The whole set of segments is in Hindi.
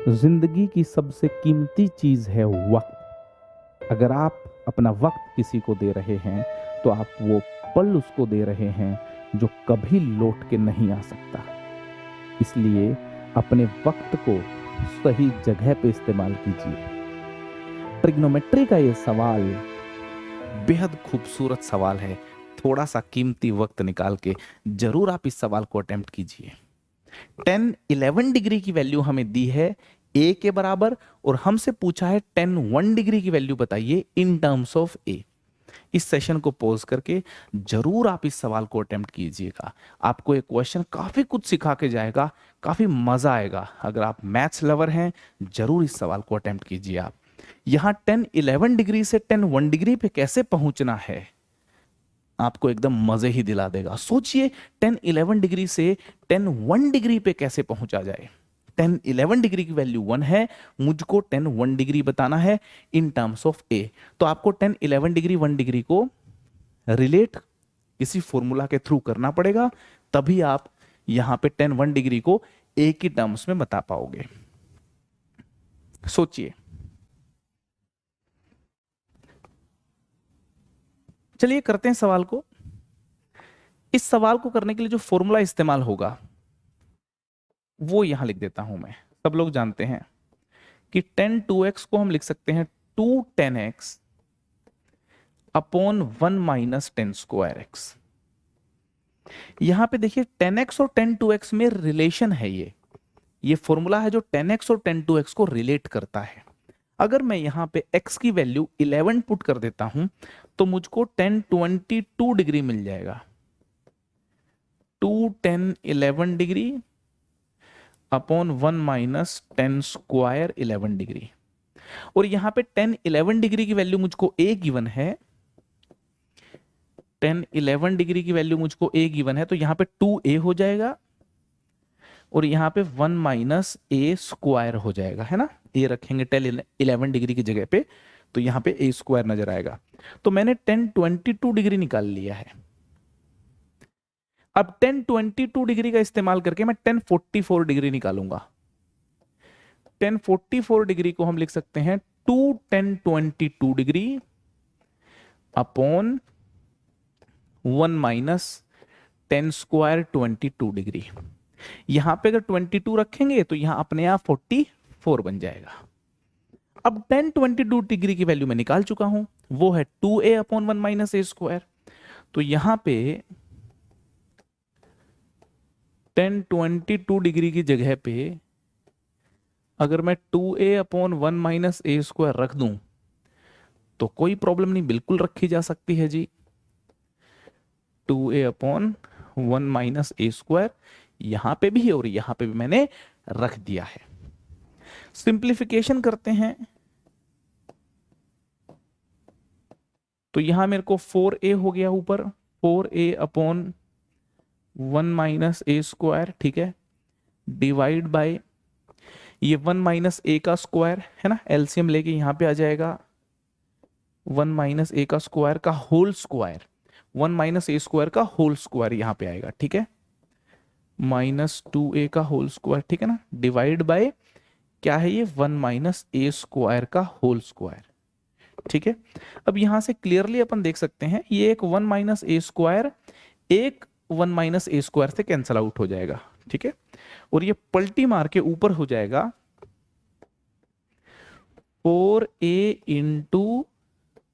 जिंदगी की सबसे कीमती चीज है वक्त। अगर आप अपना वक्त किसी को दे रहे हैं तो आप वो पल उसको दे रहे हैं जो कभी लौट के नहीं आ सकता। इसलिए अपने वक्त को सही जगह पे इस्तेमाल कीजिए। ट्रिग्नोमेट्री का ये सवाल बेहद खूबसूरत सवाल है। थोड़ा सा कीमती वक्त निकाल के जरूर आप इस सवाल को अटेम्प्ट कीजिए। 10-11 डिग्री की वैल्यू हमें दी है ए के बराबर, और हमसे पूछा है 10-1 डिग्री की वैल्यू बताइए इन टर्म्स ऑफ ए। इस सेशन को पॉज करके जरूर आप इस सवाल को अटेम्प्ट कीजिएगा। आपको एक क्वेश्चन काफी कुछ सिखा के जाएगा, काफी मजा आएगा। अगर आप मैथ्स लवर हैं जरूर इस सवाल को अटेम्प्ट कीजिए। आप यहां 10-11 डिग्री से 10-1 डिग्री पे कैसे पहुंचना है आपको एकदम मजे ही दिला देगा। सोचिए 10-11 डिग्री से 10-1 डिग्री पे कैसे पहुंचा जाए। 10-11 डिग्री की वैल्यू 1 है, मुझको 10-1 डिग्री बताना है इन टर्म्स ऑफ ए। तो आपको 10-11 डिग्री 1 डिग्री को रिलेट किसी फॉर्मूला के थ्रू करना पड़ेगा, तभी आप यहां पे 10-1 डिग्री को ए की टर्म्स में बता पाओगे। सोचिए। चलिए करते हैं सवाल को। इस सवाल को करने के लिए जो फॉर्मूला इस्तेमाल होगा वो यहां लिख देता हूं मैं। सब लोग जानते हैं कि 10-2x को हम लिख सकते हैं 2-10x अपॉन 1 माइनस 10^2x। यहां पे देखिए 10x और 10-2x में रिलेशन है। ये फॉर्मूला है जो 10x और 10-2x को रिलेट करता है। अगर मैं यहां पे x की वैल्यू 11 पुट कर देता हूं तो मुझको 10-22 डिग्री मिल जाएगा। 2-10-11 डिग्री अपॉन 1 माइनस 10^2 डिग्री। और यहां पे 10-11 डिग्री की वैल्यू मुझको a गिवन है। 10-11 डिग्री की वैल्यू मुझको a गिवन है, तो यहां पे 2a हो जाएगा और यहां पे 1 माइनस a² हो जाएगा, है ना। a रखेंगे 10-11 डिग्री की जगह पे तो यहां पे a² नजर आएगा। तो मैंने 10-22 डिग्री निकाल लिया है। अब 10-22 डिग्री का इस्तेमाल करके मैं 10-44 डिग्री निकालूंगा। 10-44 डिग्री को हम लिख सकते हैं 2-10-22 डिग्री अपॉन 1 माइनस 10^2 डिग्री। यहां पे अगर 22 रखेंगे तो यहां अपने आप 44 बन जाएगा। अब 10-22 डिग्री की वैल्यू मैं निकाल चुका हूं, वो है 2a अपॉन 1 माइनस a²। तो यहां पे 10-22 डिग्री की जगह पे अगर मैं 2a अपॉन 1 माइनस a² रख दूं तो कोई प्रॉब्लम नहीं, बिल्कुल रखी जा सकती है जी। 2a अपॉन 1 माइनस a² यहां पे भी और यहां पे भी मैंने रख दिया है। सिंप्लीफिकेशन करते हैं तो यहां मेरे को 4a हो गया ऊपर, 4a अपॉन 1 माइनस a², ठीक है, डिवाइड बाय ये 1 माइनस a का स्क्वायर है ना, एलसीएम लेके यहां पे आ जाएगा 1 माइनस a का स्क्वायर का होल स्क्वायर, 1 माइनस a² का होल स्क्वायर यहां पे आएगा, ठीक है, -2a का होल स्क्वायर, ठीक है ना, डिवाइड बाय क्या है ये 1 माइनस a² का होल स्क्वायर, ठीक है। अब यहां से क्लियरली अपन देख सकते हैं ये एक 1 माइनस a² एक 1 माइनस a² से कैंसल आउट हो जाएगा, ठीक है, और ये पलटी मार के ऊपर हो जाएगा 4a इंटू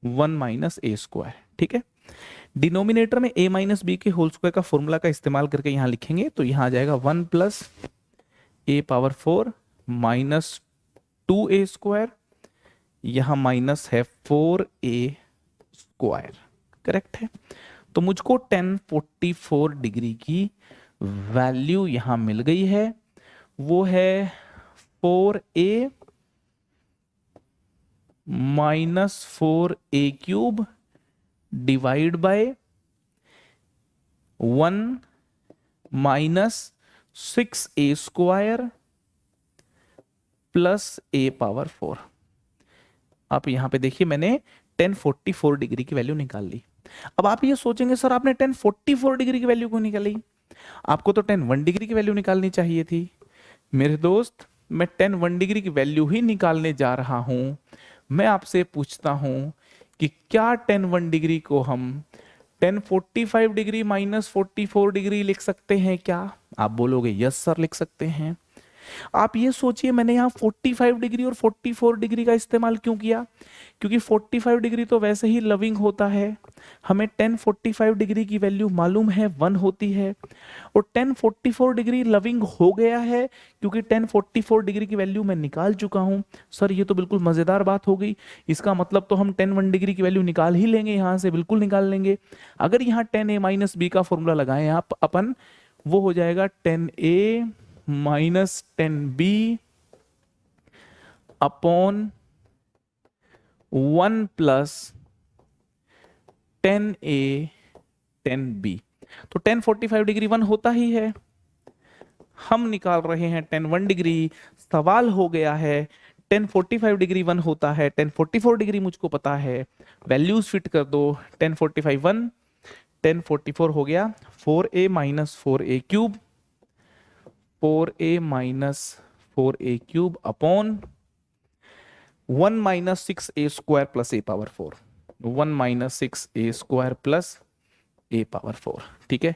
1 माइनस a², ठीक है। डिनोमिनेटर में a माइनस बी के होल स्क्वायर का फॉर्मूला का इस्तेमाल करके यहां लिखेंगे तो यहां आ जाएगा 1 प्लस a⁴ माइनस 2a², यहां माइनस है 4a², करेक्ट है। तो मुझको 1044 डिग्री की वैल्यू यहां मिल गई है, वो है 4a minus 4a³ divide by 1 minus 6a² plus a⁴। आप यहां पे देखिए मैंने 1044 डिग्री की वैल्यू निकाल ली। अब आप ये सोचेंगे सर आपने 1044 डिग्री की वैल्यू क्यों निकाली, आपको तो 10-1 डिग्री की वैल्यू निकालनी चाहिए थी। मेरे दोस्त मैं tan 1 डिग्री की वैल्यू ही निकालने जा रहा हूं। मैं आपसे पूछता हूं कि क्या tan 1 डिग्री को हम tan 45 डिग्री माइनस 44 डिग्री लिख सकते हैं क्या? आप बोलोगे यस सर लिख सकते हैं। आप ये सोचिए मैंने यहाँ 45 डिग्री और 44 डिग्री का इस्तेमाल क्यों किया? क्योंकि 45 डिग्री तो वैसे ही लविंग होता है, हमें tan 45 डिग्री की वैल्यू मालूम है 1 होती है, और tan 44 डिग्री लविंग हो गया है क्योंकि tan 44 डिग्री की वैल्यू मैं निकाल चुका हूं। सर ये तो बिल्कुल मजेदार बात हो गई, इसका मतलब तो हम tan 1 डिग्री की वैल्यू निकाल ही लेंगे, यहां से बिल्कुल निकाल लेंगे। अगर यहाँ tan a माइनस बी का फॉर्मूला लगाएं आप अपन, वो हो जाएगा tan a minus tan b upon 1 plus tan a tan b। तो tan 45 डिग्री 1 होता ही है, हम निकाल रहे हैं tan 1 डिग्री। सवाल हो गया है tan 45 डिग्री 1 होता है, tan 44 डिग्री मुझको पता है, वैल्यूज फिट कर दो। tan 45 1, tan 44 हो गया 4a minus 4a cube, 4a minus 4a cube upon 1 minus 6a square plus a power 4, 1 minus 6a square plus a power 4, ठीक है,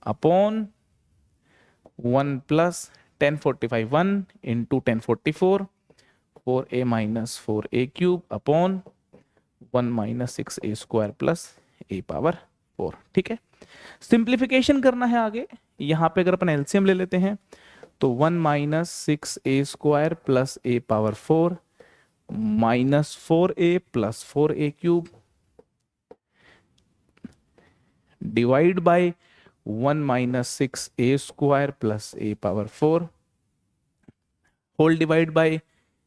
upon 1 plus tan 45 1 into tan 44, 4a minus 4a cube upon 1 minus 6a square plus a power 4, ठीक है। सिंप्लीफिकेशन करना है आगे, यहां पे अगर अपन एलसीएम ले लेते हैं तो 1 minus 6a square plus a power 4 minus 4a plus 4a cube divide by 1 minus 6a square plus a power 4 whole divide by,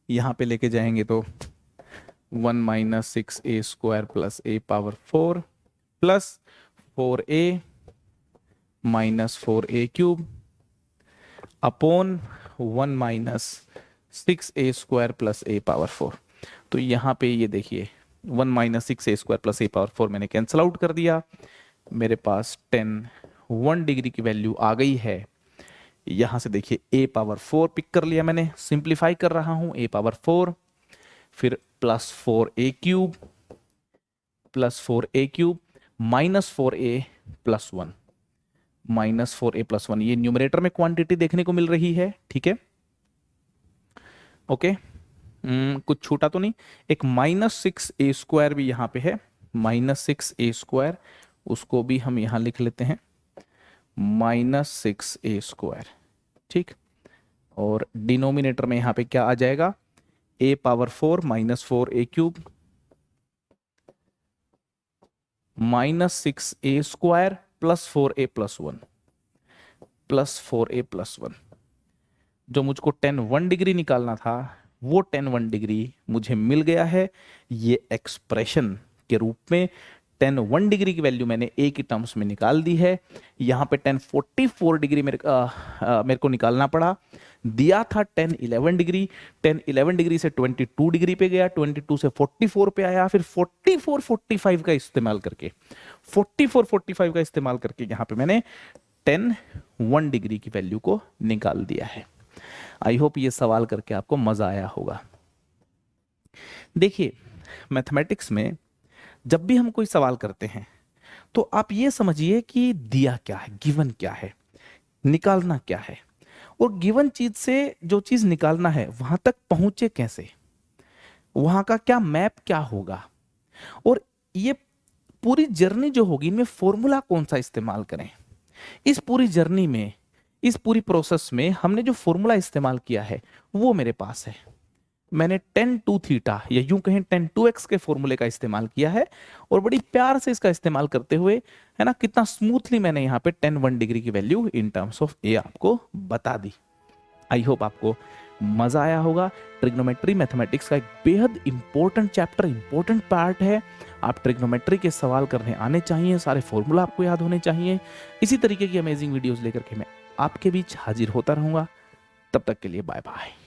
यहां पे लेके जाएंगे तो 1 minus 6a square plus a power 4 plus 4a minus 4a cube upon 1 minus 6a square plus a power 4। तो यहाँ पे ये देखिए 1 minus 6a square plus a power 4 मैंने कैंसिल आउट कर दिया, मेरे पास tan 1 डिग्री की वैल्यू आ गई है। यहाँ से देखिए a पावर 4 पिक कर लिया मैंने, सिंप्लीफाई कर रहा हूँ, a पावर 4 फिर plus 4a cube plus 4a cube minus 4a plus 1, minus 4a plus 1, ये न्यूमरेटर में क्वांटिटी देखने को मिल रही है, ठीक है, ओके। कुछ छूटा तो नहीं, एक माइनस 6a स्क्वायर भी यहाँ पे है, माइनस 6a स्क्वायर, उसको भी हम यहाँ लिख लेते हैं माइनस 6a स्क्वायर, ठीक। और डिनोमिनेटर में यहाँ पे क्या आ जाएगा, a power 4 minus 4a cube minus 6a square plus 4a plus 1, plus 4a plus 1। जो मुझको tan 1 डिग्री निकालना था वो tan 1 डिग्री मुझे मिल गया है, ये एक्सप्रेशन के रूप में tan 1 डिग्री की वैल्यू मैंने a की टर्म्स में निकाल दी है। यहाँ पे tan 44 डिग्री मेरे को निकालना पड़ा, दिया था tan 11 डिग्री, tan 11 डिग्री से 22 डिग्री पे गया, 22 से 44 पे आया, फिर 44 45 का इस्तेमाल करके 44 45 का इस्तेमाल करके यहाँ पे मैंने tan 1 डिग्री की वैल्यू को निकाल दिया है। आई होप ये सवाल करके आपको मजा आया होगा। देखिए मैथमेटिक्स में जब भी हम कोई सवाल करते हैं तो आप ये समझिए कि दिया क्या है, गिवन क्या है, निकालना क्या है, और गिवन चीज से जो चीज निकालना है वहां तक पहुंचे कैसे, वहां का क्या मैप क्या होगा, और ये पूरी जर्नी जो होगी इनमें फॉर्मूला कौन सा इस्तेमाल करें। इस पूरी जर्नी में, इस पूरी प्रोसेस में हमने जो फॉर्मूला इस्तेमाल किया है वो मेरे पास है। मैंने tan 2 थीटा या यूं कहें tan 2x के फॉर्मूले का इस्तेमाल किया है, और बड़ी प्यार से इसका इस्तेमाल करते हुए, है ना, कितना स्मूथली मैंने यहाँ पे tan 1 डिग्री की value in terms of a आपको बता दी। आई होप आपको मजा आया होगा। ट्रिग्नोमेट्री मैथमेटिक्स का एक बेहद इंपॉर्टेंट चैप्टर, इंपॉर्टेंट पार्ट है। आप ट्रिग्नोमेट्री के सवाल करने आने चाहिए, सारे फॉर्मूला आपको याद होने चाहिए। इसी तरीके की अमेजिंग वीडियोस लेकर के मैं आपके बीच हाजिर होता रहूंगा। तब तक के लिए बाय बाय।